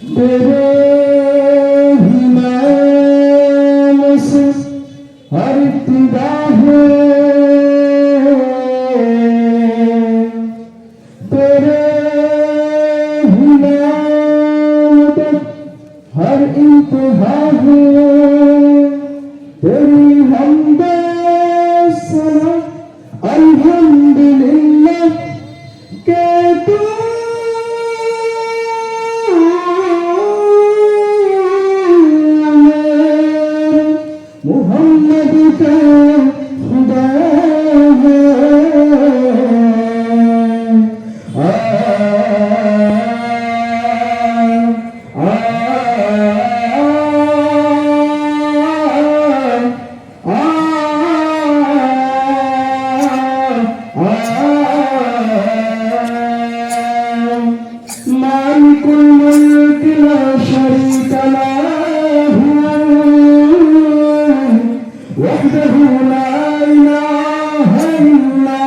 तेरे ही नाम से हर इब्तिदा है, तेरे ही नाम तक हर इंतहा है, तेरी हमदे सना अल्हम्दुलिल्लाह के तू मोहम्मद का खुदा है। मालिकुल मुल्क ला शरीका लहू वहदहू ला इलाहा इल्ला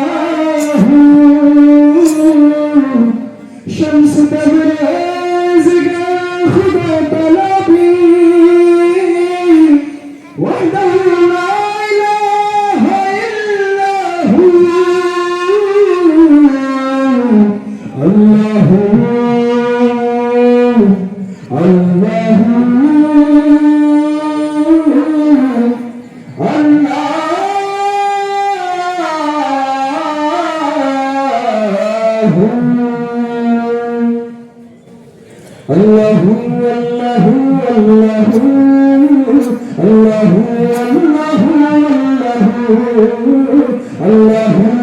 हू शम्स तबरेज़ का खुदा तलबी वहदहू ला इलाहा इल्ला हू अल्लाहू अल्लाहू अल्लाहू अल्लाहू अल्लाहू अल्लाहू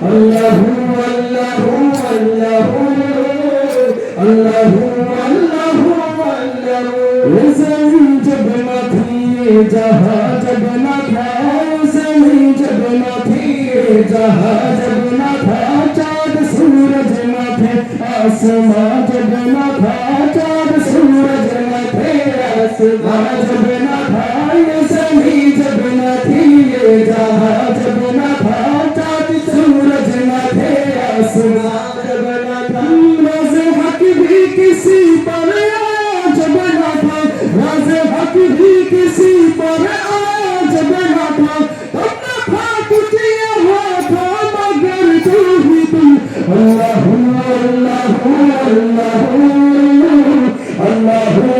अल्लाहू अल्लाहू अल्लाहू अल्लाहू अल्लाहू ज़मीन जब न थी जहाँ जब न था, ज़मीन जब न थी जहाँ जब न था, चाँद सूरज न थे आसमां जब न था, चाँद सूरज न थे आसमां जब न था, ये ज़मीन जब न थी ये जहाँ जब न था, चाँद सूरज न थे आसमां जब न था। राज़े हक भी किसी पर जब न था, राज़े हक भी किसी पर जब न था, तब न था कुछ यहाँ था मगर तू ही तू। अल्लाहू अल्लाहू अल्लाहू अल्लाहू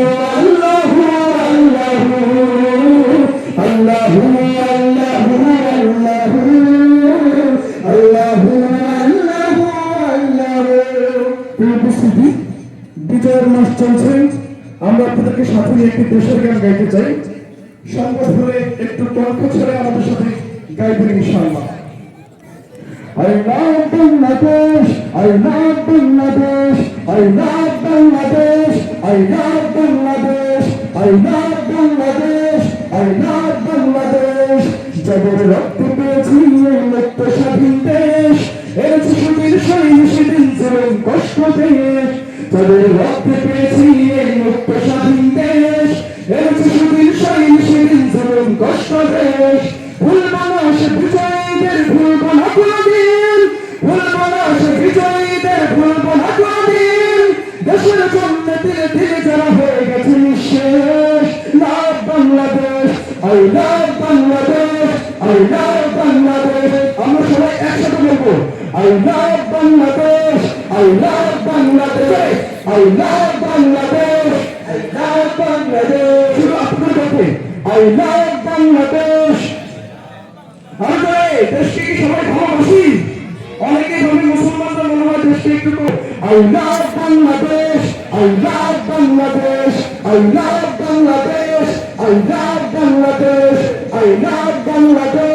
अल्लाहू अल्लाहू अल्लाहू अल्लाहू अल्लाहू উপস্থিতি বিজয়ের মাস চলছে, আমরা আপনাদেরকে সাথে নিয়ে একটি দেশের গান গাইতে চাই। সংবাদ হলে একটু কণ্ঠ ছেড়ে আমাদের সাথে গাইবেন ইনশাআল্লাহ। I love Bangladesh, I love Bangladesh, I love Bangladesh, I love Bangladesh, I love Bangladesh, I love Bangladesh। যাদের রক্ত পেয়েছি এই মুক্ত স্বাধীন দেশ, এর শিশুদের শহীদ সেদিন জীবন কষ্ট দেশ। যাদের রক্ত পেয়েছি এই মুক্ত স্বাধীন দেশ, এর শিশুদের শহীদ সেদিন জীবন কষ্ট দেশ। ভুলবো না সে বিজয়ীদের, ভুলবো না কোনদিন, ভুলবো না সে বিজয়ীদের, ভুলবো না কোনদিন। দেশের জন্য দিলে দিলে যারা হয়ে গেছে নিঃশেষ। Love Bangladesh, I love Bangladesh, I love Bangladesh. আমরা সবাই একসাথে বলবো I love Bangladesh, I love Bangladesh, I love Bangladesh, I love Bangladesh. শুধু আপনাদের কাছে আই লাভ বাংলাদেশ। আমরা দেশকে কি সবাই ভালোবাসি? অনেকে ধনী মুসলমানরা মনে হয় দেশকে একটু I love Bangladesh, I love Bangladesh, I love Bangladesh, I love Bangladesh, I love Bangladesh.